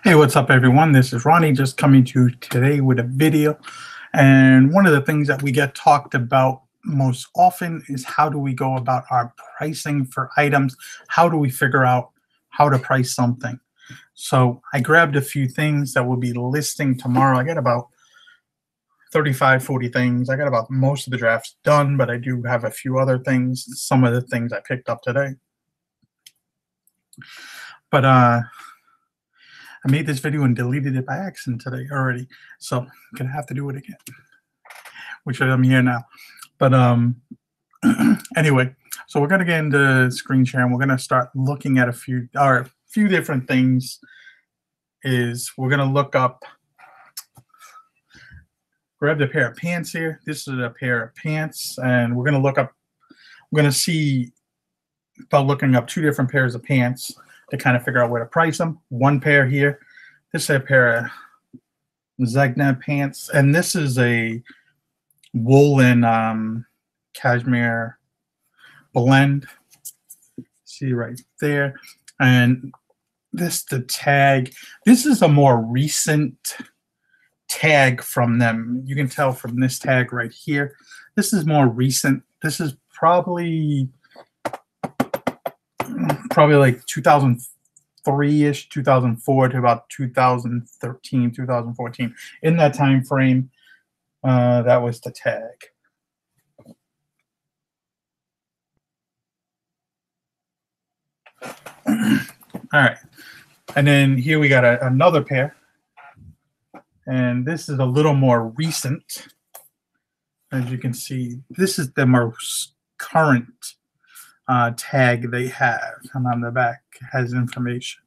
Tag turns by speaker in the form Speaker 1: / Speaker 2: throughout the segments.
Speaker 1: Hey, what's up, everyone? This is Ronnie, just coming to you today with a video. And one of the things that we get talked about most often is how do we go about our pricing for items? How do we figure out how to price something? So I grabbed a few things that we'll be listing tomorrow. I got about 35, 40 things. I got about most of the drafts done, but I do have a few other things, some of the things I picked up today. But I made this video and deleted it by accident today already, so I'm gonna have to do it again, which I'm here now. But anyway, so we're gonna get into screen share and we're gonna start looking at a few different things. We're gonna look up, grabbed a pair of pants here. This is a pair of pants, and we're gonna see about looking up two different pairs of pants to kind of figure out where to price them. One pair here, this is a pair of Zegna pants, and this is a woolen cashmere blend. See right there. And the tag, this is a more recent tag from them. You can tell from this tag right here. This is more recent. This is probably like 2003-ish, 2004 to about 2013, 2014. In that time frame, that was the tag. All right, and then here we got another pair, and this is a little more recent. As you can see, this is the most current tag they have, and on the back has information,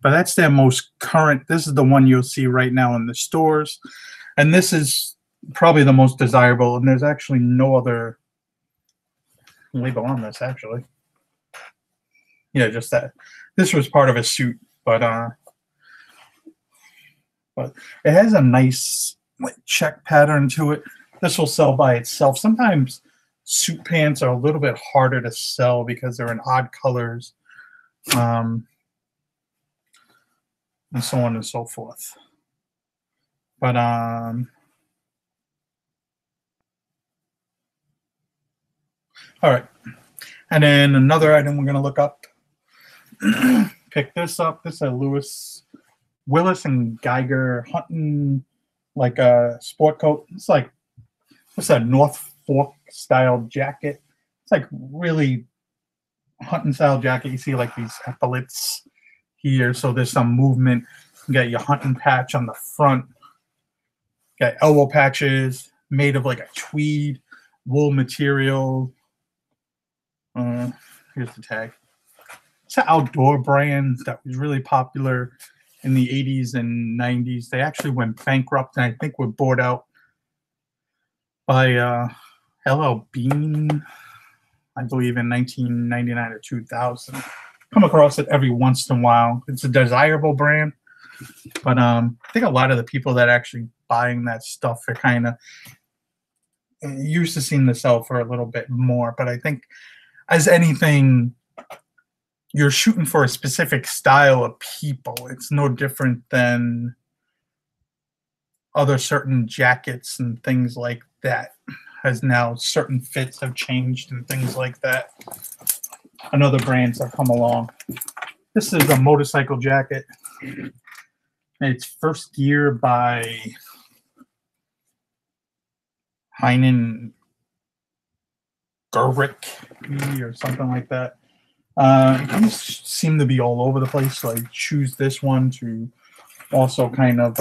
Speaker 1: but that's their most current. This is the one you'll see right now in the stores, and this is probably the most desirable, and there's actually no other label on this, actually. Yeah, just that this was part of a suit, but it has a nice like check pattern to it. This will sell by itself. Sometimes suit pants are a little bit harder to sell because they're in odd colors, and so on and so forth. But all right, and then another item we're gonna look up. Pick this up. This is a Willis and Geiger hunting, like a sport coat. It's like, what's that, North Fork style jacket. It's like really hunting style jacket. You see like these epaulets here, so there's some movement. You got your hunting patch on the front. Got elbow patches made of like a tweed wool material. Here's the tag. It's an outdoor brand that was really popular in the 80s and 90s. They actually went bankrupt, and I think were bought out by LL Bean, I believe, in 1999 or 2000. Come across it every once in a while. It's a desirable brand, but I think a lot of the people that are actually buying that stuff are kind of used to seeing the sell for a little bit more. But I think, as anything, you're shooting for a specific style of people. It's no different than other certain jackets and things like that. As now certain fits have changed and things like that, and other brands have come along. This is a motorcycle jacket. It's First Gear by Heinen Gerwick or something like that. These seem to be all over the place, so I choose this one to also kind of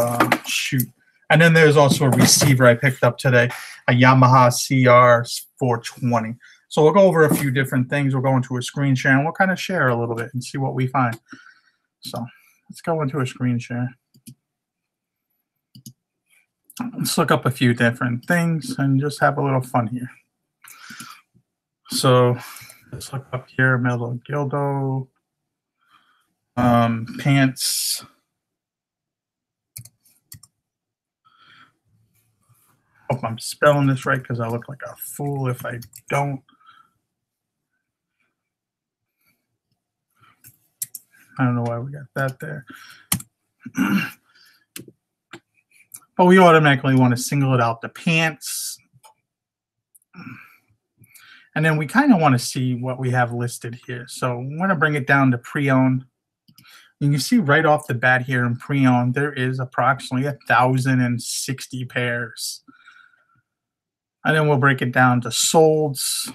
Speaker 1: shoot. And then there's also a receiver I picked up today, a Yamaha CR420. So we'll go over a few different things. We'll go into a screen share, and we'll kind of share a little bit and see what we find. So let's go into a screen share. Let's look up a few different things and just have a little fun here. So let's look up here, Mellow Gildo, pants. Hope I'm spelling this right because I look like a fool if I don't. I don't know why we got that there. But we automatically want to single it out the pants. And then we kind of want to see what we have listed here. So I'm going to bring it down to pre-owned. You can see right off the bat here in pre-owned, there is approximately 1,060 pairs. And then we'll break it down to solds.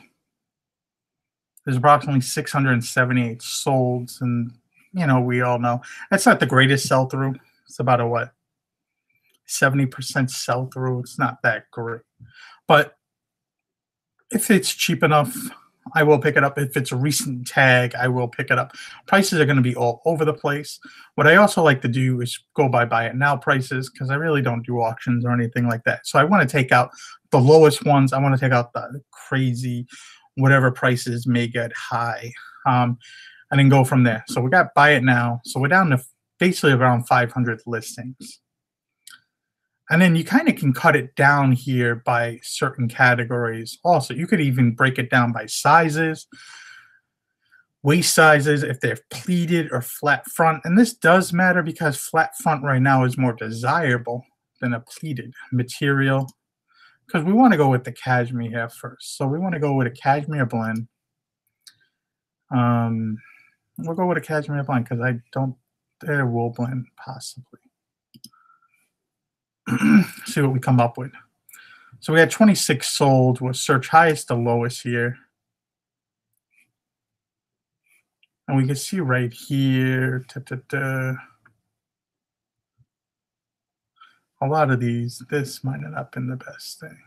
Speaker 1: There's approximately 678 solds. And, you know, we all know that's not the greatest sell-through. It's about a, what, 70% sell-through. It's not that great. But if it's cheap enough, I will pick it up. If it's a recent tag, I will pick it up. Prices are going to be all over the place. What I also like to do is go by buy it now prices, because I really don't do auctions or anything like that. So I want to take out the lowest ones. I want to take out the crazy, whatever prices may get high, and then go from there. So we got buy it now. So we're down to basically around 500 listings. And then you kind of can cut it down here by certain categories. Also, you could even break it down by sizes, waist sizes, if they're pleated or flat front. And this does matter because flat front right now is more desirable than a pleated material, because we want to go with the cashmere here first. So we want to go with a cashmere blend. We'll go with a cashmere blend because I don't, they're wool blend possibly. See what we come up with. So we had 26 sold. We'll search highest to lowest here. And we can see right here, a lot of these, this might not have been the best thing.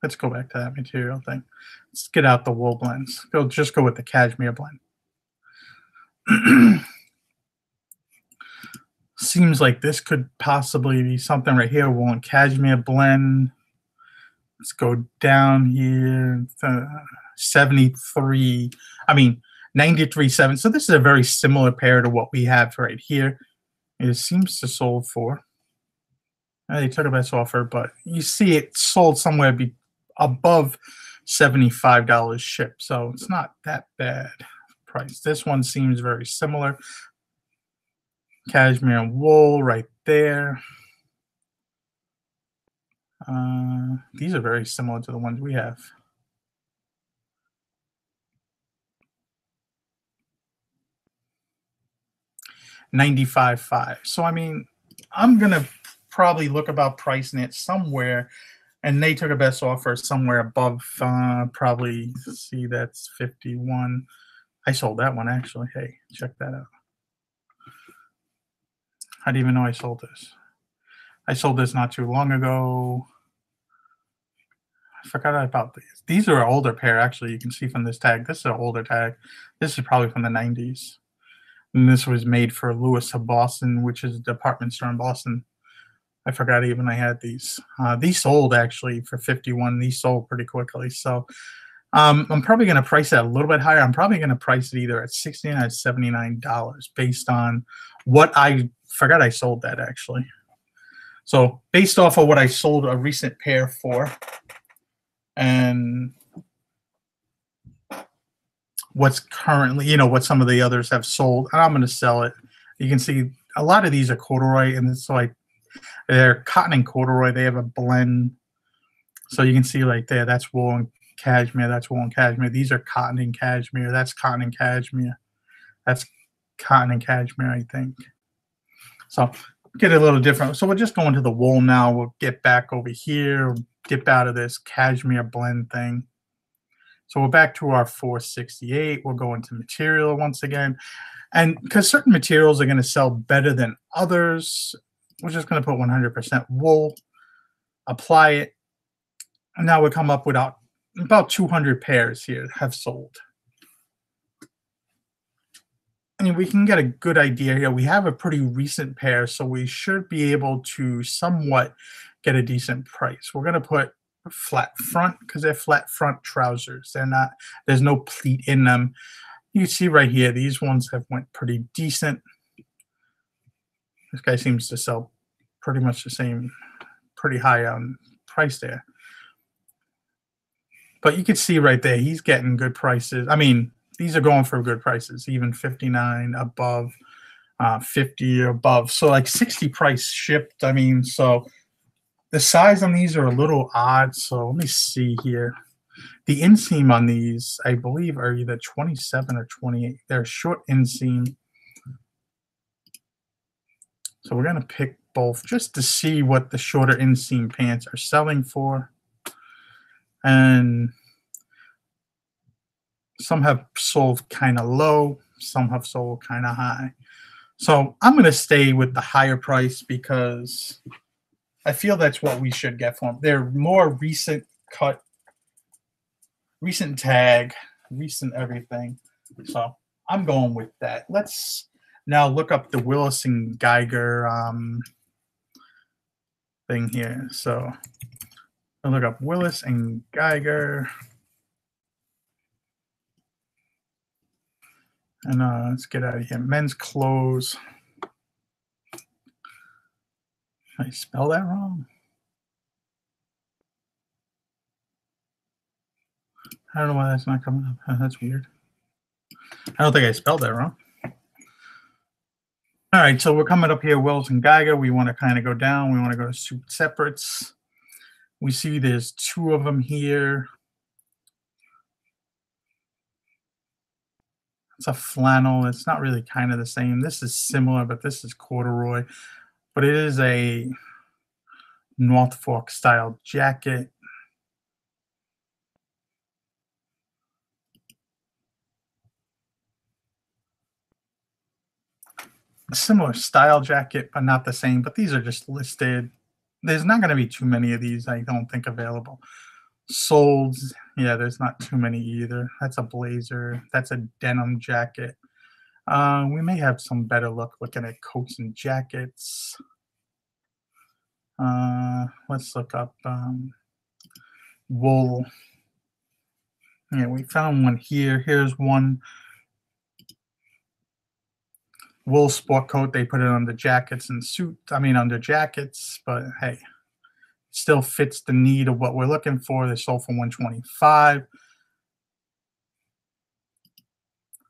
Speaker 1: Let's go back to that material thing. Let's get out the wool blends. Just go with the cashmere blend. Seems like this could possibly be something right here. Wool and cashmere blend. Let's go down here. 73. I mean, 93.7. So this is a very similar pair to what we have right here. It seems to sold for. They took a best offer, but you see it sold somewhere above $75 shipped. So it's not that bad price. This one seems very similar. Cashmere and wool right there. These are very similar to the ones we have. $95.5. So I mean, I'm gonna probably look about pricing it somewhere, and they took a best offer somewhere above. Probably see that's 51. I sold that one actually. Hey, check that out. I didn't even know I sold this. I sold this not too long ago. I forgot about these. These are an older pair, actually. You can see from this tag. This is an older tag. This is probably from the 90s. And this was made for Lewis of Boston, which is a department store in Boston. I forgot even I had these. These sold, actually, for 51. These sold pretty quickly. So I'm probably going to price it a little bit higher. I'm probably going to price it either at $69 or $79 based on what I forgot I sold that, actually. So based off of what I sold a recent pair for and what's currently, you know, what some of the others have sold, and I'm going to sell it. You can see a lot of these are corduroy, and so they're cotton and corduroy. They have a blend. So you can see right there, that's wool and cashmere. That's wool and cashmere. These are cotton and cashmere. That's cotton and cashmere. That's cotton and cashmere, I think. So get a little different. So we're just going to the wool now. We'll get back over here, dip out of this cashmere blend thing. So we're back to our 468. We'll go into material once again. And because certain materials are going to sell better than others, we're just going to put 100% wool, apply it. And now we come up with about 200 pairs here have sold. And we can get a good idea here. We have a pretty recent pair, so we should be able to somewhat get a decent price. We're going to put flat front because they're flat front trousers. They're not, there's no pleat in them. You can see right here, these ones have went pretty decent. This guy seems to sell pretty much the same, pretty high on price there. But you can see right there, he's getting good prices. I mean, these are going for good prices, even 59 above. 50 or above. So like 60 price shipped. I mean, so the size on these are a little odd. So let me see here. The inseam on these, I believe, are either 27 or 28. They're short inseam. So we're going to pick both just to see what the shorter inseam pants are selling for. And some have sold kind of low, some have sold kind of high. So I'm going to stay with the higher price because I feel that's what we should get for them. They're more recent cut, recent tag, recent everything. So I'm going with that. Let's now look up the Willis and Geiger thing here. So I'll look up Willis and Geiger. And let's get out of here. Men's clothes. Did I spell that wrong? I don't know why that's not coming up. That's weird. I don't think I spelled that wrong. All right, so we're coming up here, Willis and Geiger. We want to kind of go down. We want to go to suit separates. We see there's two of them here. It's a flannel. It's not really kind of the same. This is similar, but this is corduroy. But it is a Norfolk style jacket. A similar style jacket, but not the same. But these are just listed. There's not going to be too many of these, I don't think, available. Sold, yeah, there's not too many either. That's a blazer. That's a denim jacket. We may have some better luck looking at coats and jackets. Let's look up wool. Yeah, we found one here. Here's one wool sport coat. They put it under jackets and under jackets, but hey, still fits the need of what we're looking for. They sold for $125.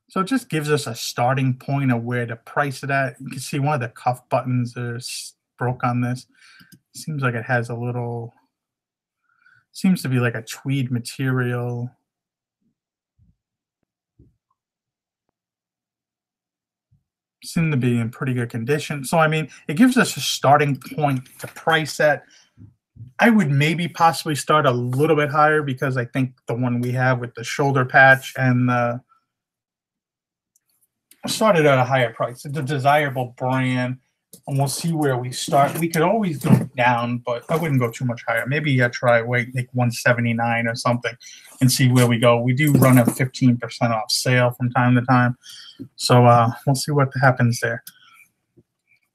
Speaker 1: So it just gives us a starting point of where to price it at. You can see one of the cuff buttons is broke on this. Seems like it has a little, seems to be like a tweed material. Seem to be in pretty good condition. So, I mean, it gives us a starting point to price at. I would maybe possibly start a little bit higher because I think the one we have with the shoulder patch and the started at a higher price. It's a desirable brand, and we'll see where we start. We could always go down, but I wouldn't go too much higher. Maybe try like 179 or something and see where we go. We do run a 15% off sale from time to time, so we'll see what happens there.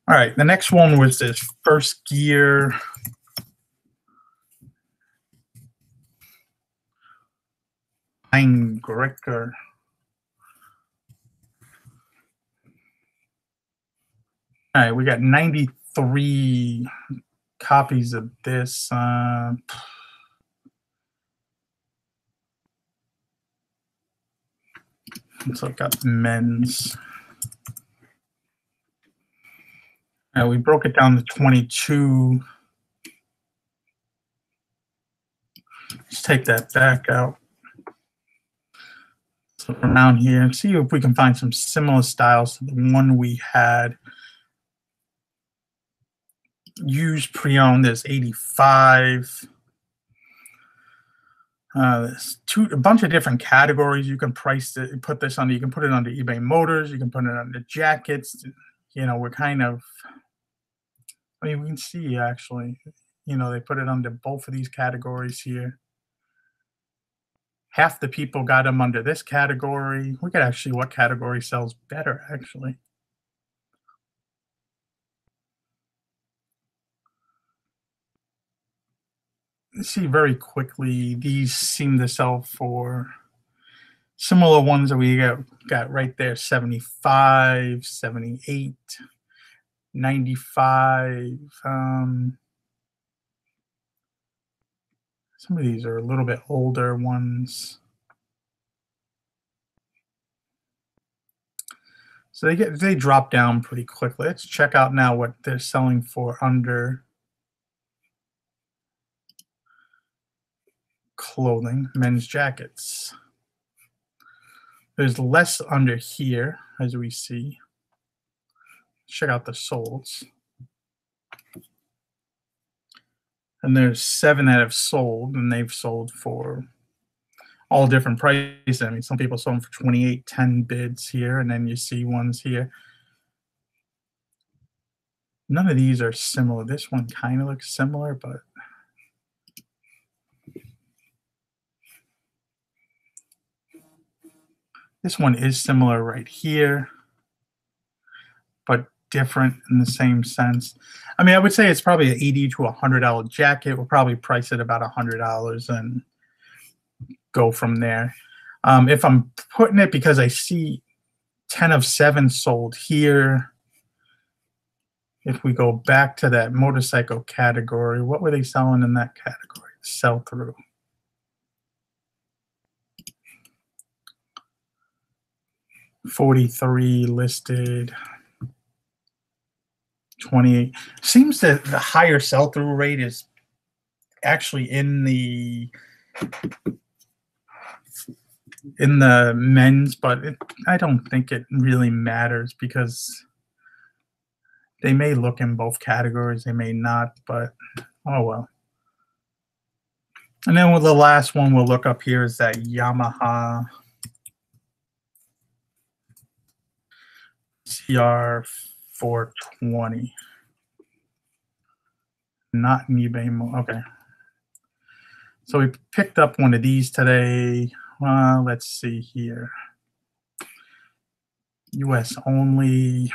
Speaker 1: All right, the next one was this First Gear Grecker. All right, we got 93 copies of this. So I got men's. We broke it down to 22. Let's take that back out. So around here and see if we can find some similar styles to the one we had. Used pre-owned, there's 85. There's a bunch of different categories you can price it, put this under. You can put it under eBay Motors. You can put it under jackets. You know, we're kind of, I mean, we can see actually, you know, they put it under both of these categories here. Half the people got them under this category. Look at actually what category sells better, actually. See very quickly, these seem to sell for similar ones that we got right there, 75, 78, 95. Some of these are a little bit older ones. So they drop down pretty quickly. Let's check out now what they're selling for under clothing, men's jackets. There's less under here, as we see. Check out the solds. And there's 7 that have sold, and they've sold for all different prices. I mean, some people sold them for 28, 10 bids here, and then you see ones here. None of these are similar. This one kind of looks similar, but this one is similar right here, but different in the same sense. I mean, I would say it's probably an $80 to $100 jacket. We'll probably price it about $100 and go from there. If I'm putting it, because I see 10 of 7 sold here. If we go back to that motorcycle category, what were they selling in that category? Sell through. $43 listed. 28. Seems that the higher sell-through rate is actually in the men's, but I don't think it really matters because they may look in both categories, they may not, but oh well. And then with the last one we'll look up here is that Yamaha CR 420. Not an eBay. Okay. So we picked up one of these today. Let's see here. US only.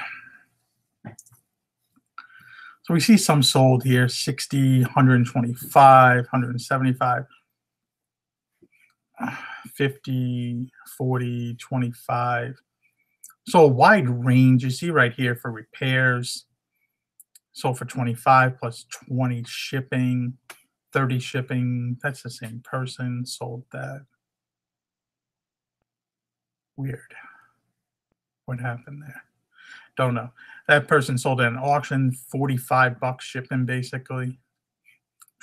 Speaker 1: So we see some sold here, 60, 125, 175, 50, 40, 25. So a wide range. You see right here for repairs. Sold for 25 plus 20 shipping, 30 shipping. That's the same person sold that. Weird. What happened there? Don't know. That person sold at an auction, $45 shipping basically,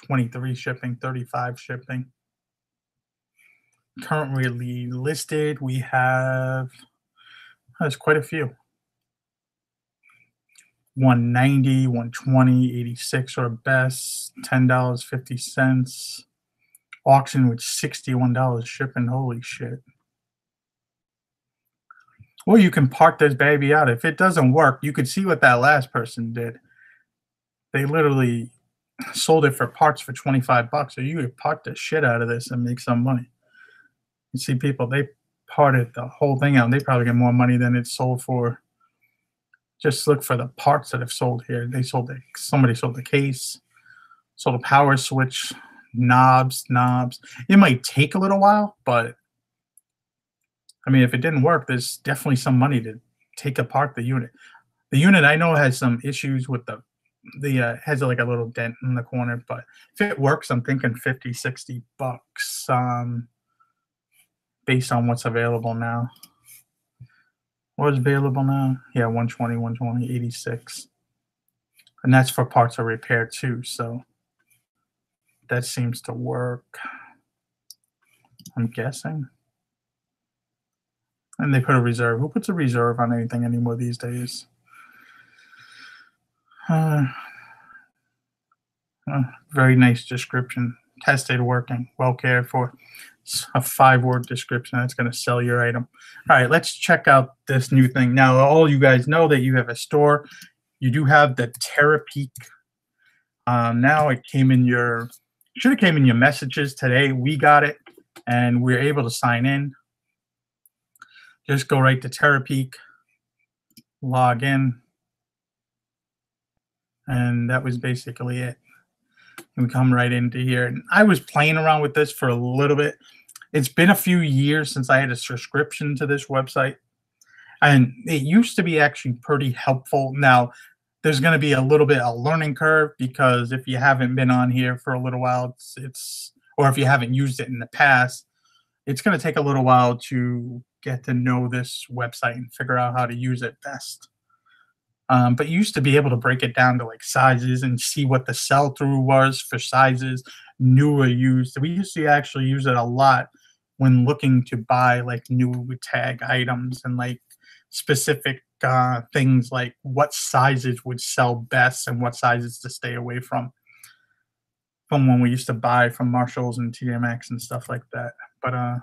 Speaker 1: 23 shipping, 35 shipping. Currently listed, we have, there's quite a few. 190, 120, 86 or best, $10.50. Auction with $61 shipping. Holy shit. Or you can park this baby out. If it doesn't work, you could see what that last person did. They literally sold it for parts for $25. So you could park the shit out of this and make some money. You see people, they parted the whole thing out, and they probably get more money than it's sold for. Just look for the parts that have sold here. They sold somebody sold the case, sold a power switch, knobs. It might take a little while, but I mean, if it didn't work, there's definitely some money to take apart the unit. The unit I know has some issues with the has like a little dent in the corner, but if it works, I'm thinking 50, 60 bucks based on what's available now. What's available now? Yeah, 120, 120, 86. And that's for parts of repair too, so that seems to work, I'm guessing. And they put a reserve. Who puts a reserve on anything anymore these days? Very nice description. Tested, working, well cared for. It's a 5-word description that's going to sell your item. All right, let's check out this new thing. Now, all you guys know that you have a store. You do have the Terapeak. Now it came in your, should have came in your messages today. We got it, and we're able to sign in. Just go right to Terapeak, log in, and that was basically it. And we come right into here. And I was playing around with this for a little bit. It's been a few years since I had a subscription to this website, and it used to be actually pretty helpful. Now, there's going to be a little bit of a learning curve because if you haven't been on here for a little while, or if you haven't used it in the past, it's going to take a little while to get to know this website and figure out how to use it best. But you used to be able to break it down to like sizes and see what the sell through was for sizes, new or used. We used to actually use it a lot when looking to buy like new tag items and like specific things like what sizes would sell best and what sizes to stay away from when we used to buy from Marshalls and TMX and stuff like that. But let's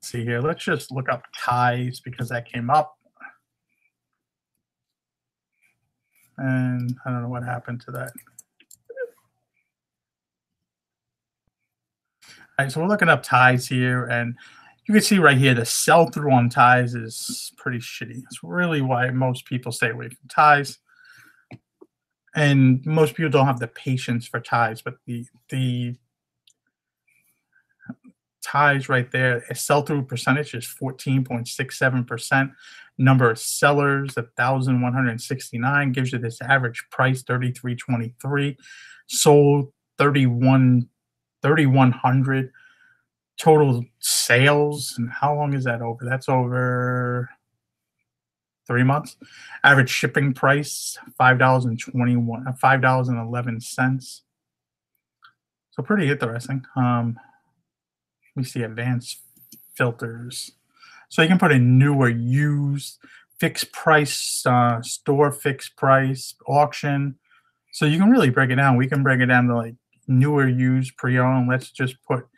Speaker 1: see here. Let's just look up ties because that came up. And I don't know what happened to that. All right, so we're looking up ties here, and you can see right here the sell-through on ties is pretty shitty. It's really why most people stay away from ties. And most people don't have the patience for ties, but the ties right there, a sell-through percentage is 14.67%. Number of sellers, 1,169, gives you this average price, 33.23. Sold 3,100. Total sales, and how long is that over? That's over 3 months. Average shipping price, $5.11. So pretty interesting. We see advanced filters. So you can put in new or used, fixed price, store fixed price, auction. So you can really break it down. We can break it down to like new or used, pre-owned. Let's just put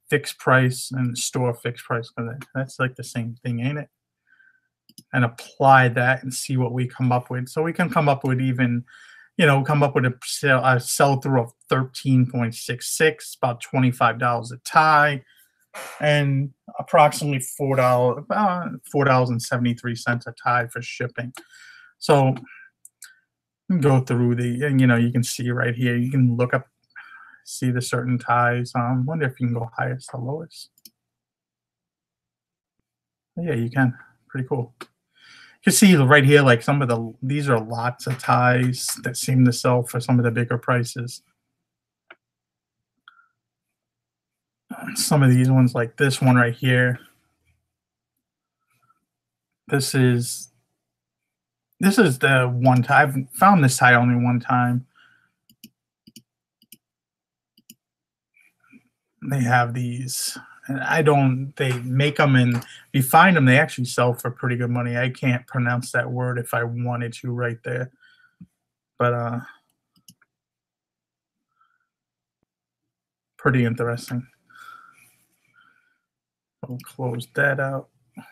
Speaker 1: fixed price and store fixed price. That's like the same thing, ain't it? And apply that and see what we come up with. So we can come up with even, come up with a sell through of 13.66, about $25 a tie, and approximately $4.73 a tie for shipping. So you can go through and you can see right here. You can look up, see the certain ties. Wonder if you can go highest to lowest. Yeah, you can. Pretty cool. You can see right here, like these are lots of ties that seem to sell for some of the bigger prices. Some of these ones, like this one right here. This is the one tie. I've found this tie only one time. They have these, and they make them, and if you find them, they actually sell for pretty good money. I can't pronounce that word if I wanted to right there. But pretty interesting. We'll close that out.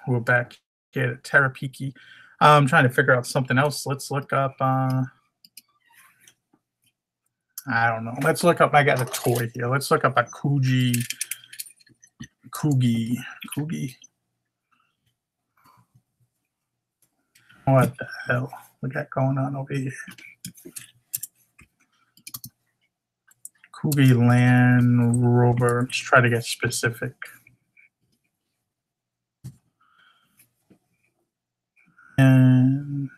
Speaker 1: We're back here at Terapeak. I'm trying to figure out something else. Let's look up, I don't know. Let's look up, I got a toy here. Let's look up a Coogie. What the hell we got going on over here? Coogie Land Rover. Let's try to get specific. And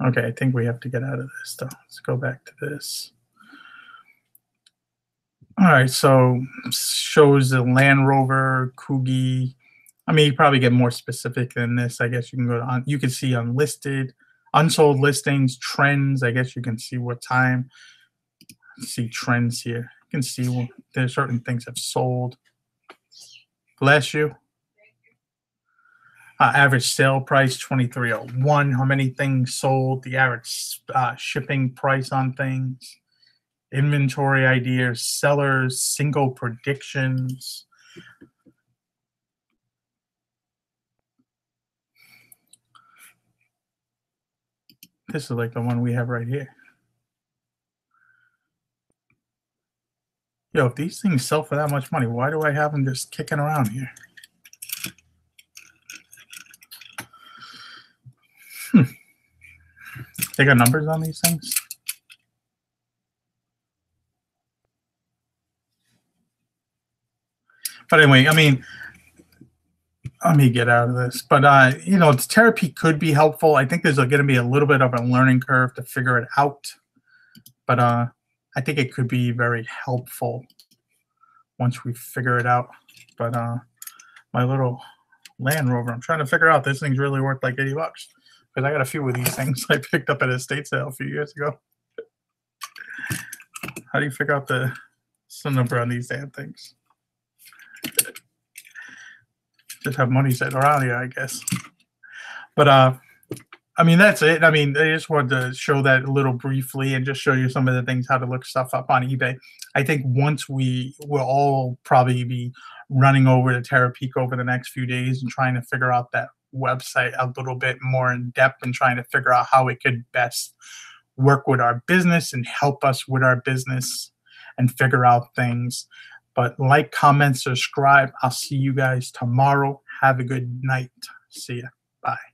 Speaker 1: okay, I think we have to get out of this though. Let's go back to this. All right, so shows the Land Rover, Coogie. I mean, you probably get more specific than this. I guess you can go on. You can see unlisted, unsold listings, trends. I guess you can see what time. See trends here. You can see there's certain things have sold. Bless you. Average sale price $23.01. How many things sold? The average shipping price on things. Inventory ideas, sellers, single predictions. This is like the one we have right here. Yo, if these things sell for that much money, why do I have them just kicking around here? They got numbers on these things? But anyway, I mean, let me get out of this. But, Terapeak could be helpful. I think there's going to be a little bit of a learning curve to figure it out. But I think it could be very helpful once we figure it out. But my little Land Rover. I'm trying to figure out this thing's really worth like $80 because I got a few of these things I picked up at a estate sale a few years ago. How do you figure out the SIN number on these damn things? Just have money sitting around here, I guess. But I mean, that's it. I mean, I just wanted to show that a little briefly and just show you some of the things, how to look stuff up on eBay. I think once we'll all probably be running over to Terapeak over the next few days and trying to figure out that website a little bit more in depth and trying to figure out how it could best work with our business and help us with our business and figure out things. But like, comment, subscribe. I'll see you guys tomorrow. Have a good night. See ya. Bye.